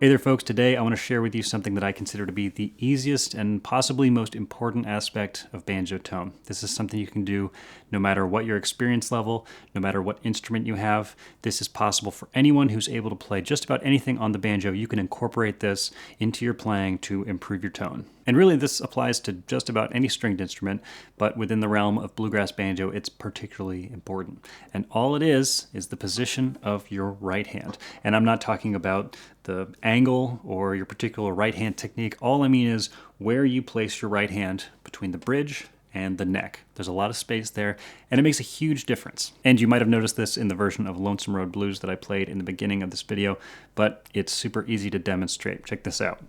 Hey there folks, today I want to share with you something that I consider to be the easiest and possibly most important aspect of banjo tone. This is something you can do no matter what your experience level, no matter what instrument you have. This is possible for anyone who's able to play just about anything on the banjo. You can incorporate this into your playing to improve your tone. And really this applies to just about any stringed instrument, but within the realm of bluegrass banjo, it's particularly important. And all it is the position of your right hand. And I'm not talking about the angle or your particular right hand technique. All I mean is where you place your right hand between the bridge and the neck. There's a lot of space there, and it makes a huge difference. And you might have noticed this in the version of Lonesome Road Blues that I played in the beginning of this video, but it's super easy to demonstrate. Check this out.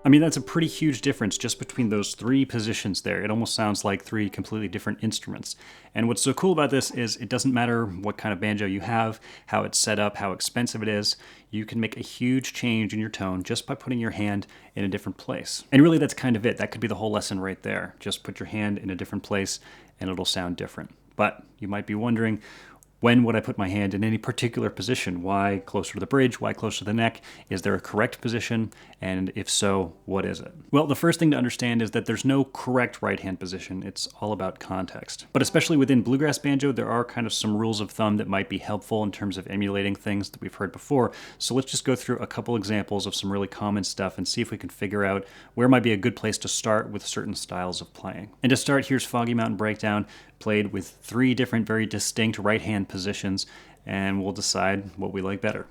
I mean, that's a pretty huge difference just between those three positions there. It almost sounds like three completely different instruments. And what's so cool about this is it doesn't matter what kind of banjo you have, how it's set up, how expensive it is. You can make a huge change in your tone just by putting your hand in a different place. And really that's kind of it. That could be the whole lesson right there. Just put your hand in a different place and it'll sound different. But you might be wondering, when would I put my hand in any particular position? Why closer to the bridge? Why closer to the neck? Is there a correct position? And if so, what is it? Well, the first thing to understand is that there's no correct right hand position. It's all about context. But especially within bluegrass banjo, there are kind of some rules of thumb that might be helpful in terms of emulating things that we've heard before. So let's just go through a couple examples of some really common stuff and see if we can figure out where might be a good place to start with certain styles of playing. And to start, here's Foggy Mountain Breakdown, played with three different, very distinct right hand positions, and we'll decide what we like better.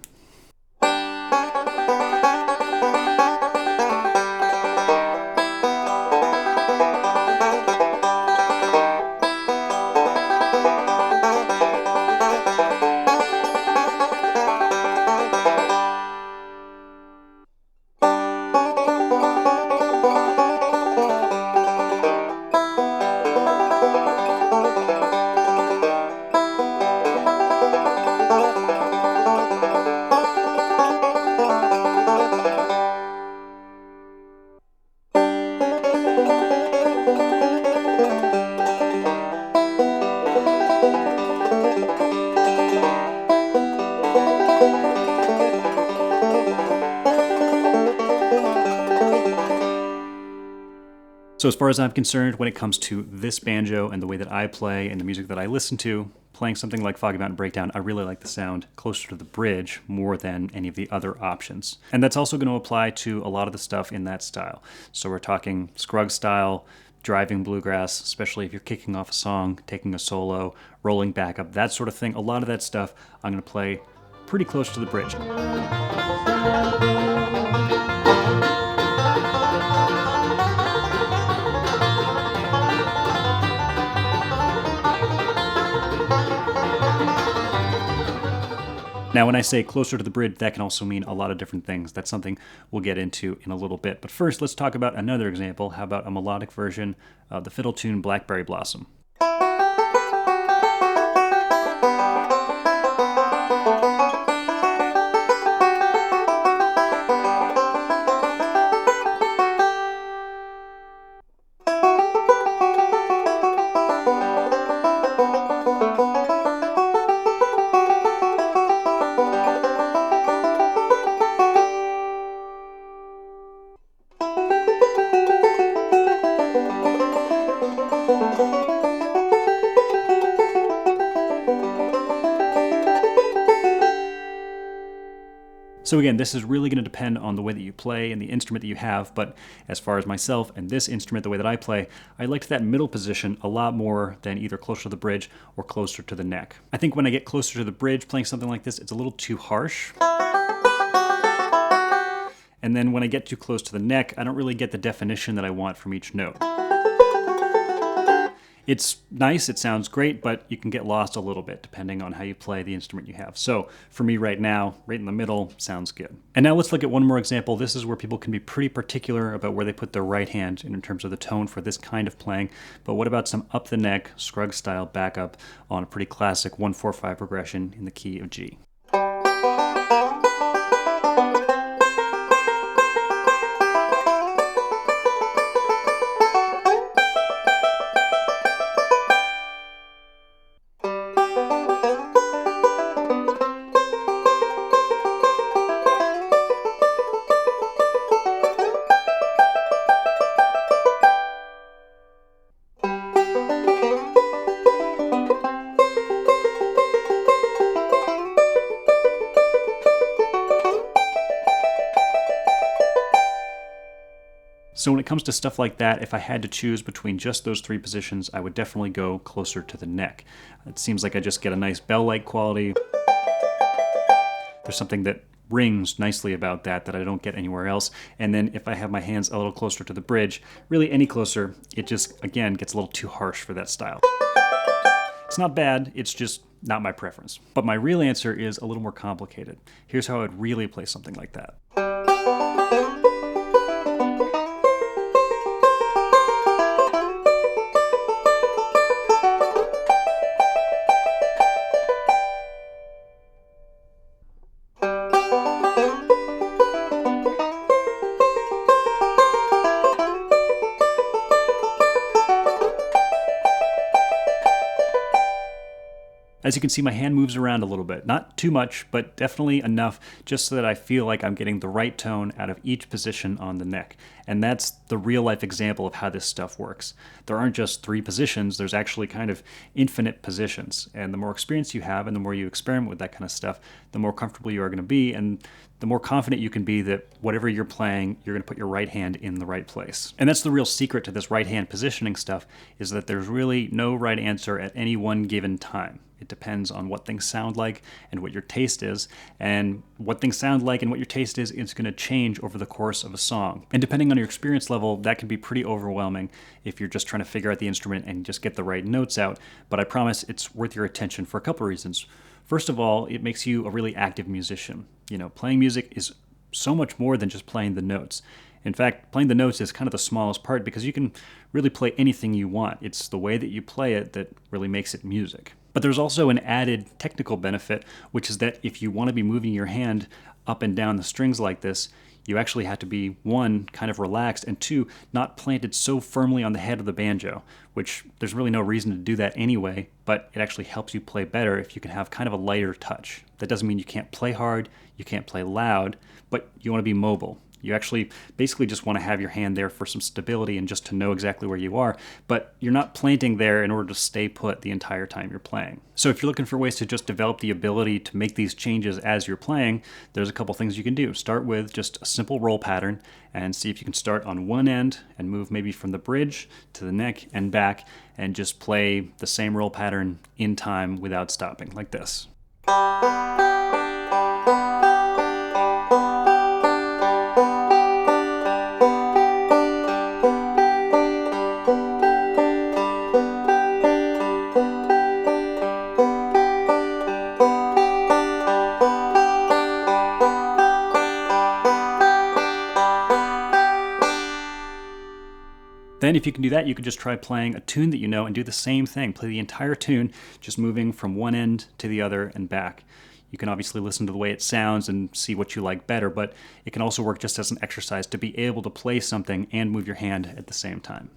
So as far as I'm concerned, when it comes to this banjo and the way that I play and the music that I listen to, playing something like Foggy Mountain Breakdown, I really like the sound closer to the bridge more than any of the other options. And that's also going to apply to a lot of the stuff in that style. So we're talking Scruggs style, driving bluegrass, especially if you're kicking off a song, taking a solo, rolling back up, that sort of thing. A lot of that stuff I'm going to play pretty close to the bridge. Now, when I say closer to the bridge, that can also mean a lot of different things. That's something we'll get into in a little bit. But first, let's talk about another example. How about a melodic version of the fiddle tune Blackberry Blossom? So again, this is really going to depend on the way that you play and the instrument that you have, but as far as myself and this instrument, the way that I play, I liked that middle position a lot more than either closer to the bridge or closer to the neck. I think when I get closer to the bridge playing something like this, it's a little too harsh. And then when I get too close to the neck, I don't really get the definition that I want from each note. It's nice, it sounds great, but you can get lost a little bit depending on how you play the instrument you have. So for me right now, right in the middle, sounds good. And now let's look at one more example. This is where people can be pretty particular about where they put their right hand in terms of the tone for this kind of playing. But what about some up the neck, Scruggs style backup on a pretty classic 1-4-5 progression in the key of G? So when it comes to stuff like that, if I had to choose between just those three positions, I would definitely go closer to the neck. It seems like I just get a nice bell-like quality. There's something that rings nicely about that I don't get anywhere else. And then if I have my hands a little closer to the bridge, really any closer, it just, again, gets a little too harsh for that style. It's not bad, it's just not my preference. But my real answer is a little more complicated. Here's how I would really play something like that. As you can see, my hand moves around a little bit. Not too much, but definitely enough just so that I feel like I'm getting the right tone out of each position on the neck. And that's the real life example of how this stuff works. There aren't just three positions, there's actually kind of infinite positions. And the more experience you have and the more you experiment with that kind of stuff, the more comfortable you are going to be and the more confident you can be that whatever you're playing, you're going to put your right hand in the right place. And that's the real secret to this right hand positioning stuff, is that there's really no right answer at any one given time. It depends on what things sound like and what your taste is. And what things sound like and what your taste is going to change over the course of a song. And depending on your experience level, that can be pretty overwhelming if you're just trying to figure out the instrument and just get the right notes out. But I promise it's worth your attention for a couple of reasons. First of all, it makes you a really active musician. You know, playing music is so much more than just playing the notes. In fact, playing the notes is kind of the smallest part because you can really play anything you want. It's the way that you play it that really makes it music. But there's also an added technical benefit, which is that if you want to be moving your hand up and down the strings like this, you actually have to be, one, kind of relaxed, and two, not planted so firmly on the head of the banjo, which there's really no reason to do that anyway, but it actually helps you play better if you can have kind of a lighter touch. That doesn't mean you can't play hard, you can't play loud, but you want to be mobile. You actually basically just want to have your hand there for some stability and just to know exactly where you are, but you're not planting there in order to stay put the entire time you're playing. So if you're looking for ways to just develop the ability to make these changes as you're playing, there's a couple things you can do. Start with just a simple roll pattern and see if you can start on one end and move maybe from the bridge to the neck and back and just play the same roll pattern in time without stopping, like this. Then if you can do that, you can just try playing a tune that you know and do the same thing. Play the entire tune, just moving from one end to the other and back. You can obviously listen to the way it sounds and see what you like better, but it can also work just as an exercise to be able to play something and move your hand at the same time.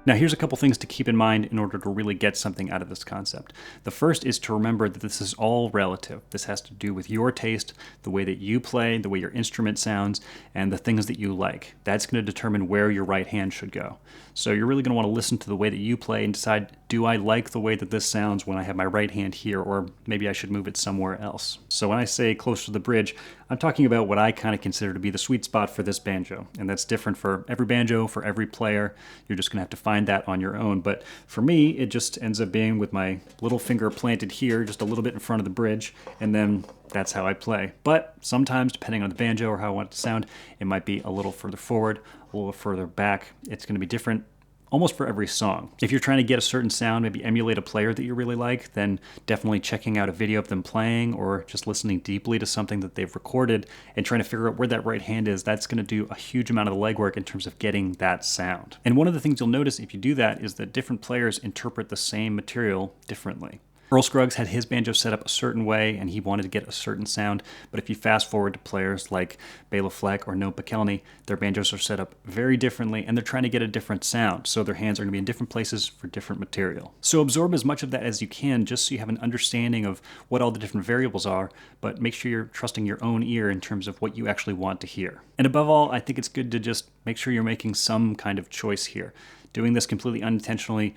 Now here's a couple things to keep in mind in order to really get something out of this concept. The first is to remember that this is all relative. This has to do with your taste, the way that you play, the way your instrument sounds, and the things that you like. That's going to determine where your right hand should go. So you're really going to want to listen to the way that you play and decide, do I like the way that this sounds when I have my right hand here, or maybe I should move it somewhere else. So when I say close to the bridge, I'm talking about what I kind of consider to be the sweet spot for this banjo. And that's different for every banjo, for every player. You're just going to have to find that on your own. But for me, it just ends up being with my little finger planted here, just a little bit in front of the bridge, and then that's how I play. But sometimes, depending on the banjo or how I want it to sound, it might be a little further forward, a little further back. It's going to be different almost for every song. If you're trying to get a certain sound, maybe emulate a player that you really like, then definitely checking out a video of them playing or just listening deeply to something that they've recorded and trying to figure out where that right hand is, that's going to do a huge amount of the legwork in terms of getting that sound. And one of the things you'll notice if you do that is that different players interpret the same material differently. Earl Scruggs had his banjo set up a certain way, and he wanted to get a certain sound. But if you fast forward to players like Bela Fleck or Noah Pikelny, their banjos are set up very differently, and they're trying to get a different sound. So their hands are going to be in different places for different material. So absorb as much of that as you can, just so you have an understanding of what all the different variables are, but make sure you're trusting your own ear in terms of what you actually want to hear. And above all, I think it's good to just make sure you're making some kind of choice here. Doing this completely unintentionally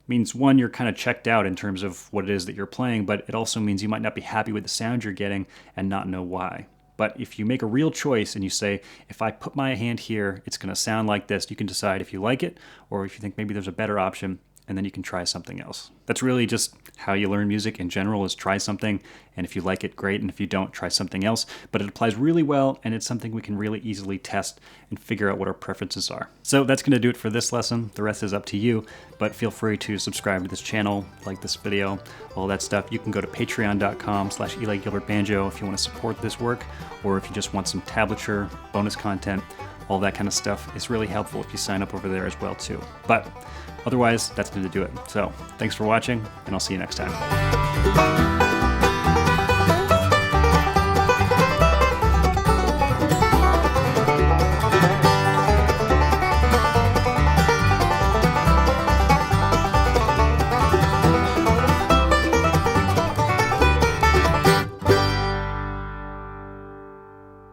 means, one, you're kind of checked out in terms of what it is that you're playing, but it also means you might not be happy with the sound you're getting and not know why. But if you make a real choice and you say, if I put my hand here, it's going to sound like this, you can decide if you like it or if you think maybe there's a better option, and then you can try something else. That's really just how you learn music in general, is try something, and if you like it, great, and if you don't, try something else. But it applies really well, and it's something we can really easily test and figure out what our preferences are. So that's going to do it for this lesson. The rest is up to you, but feel free to subscribe to this channel, like this video, all that stuff. You can go to patreon.com/EliGilbertBanjo if you want to support this work, or if you just want some tablature, bonus content, all that kind of stuff. It's really helpful if you sign up over there as well too. But otherwise, that's going to do it. So thanks for watching, and I'll see you next time.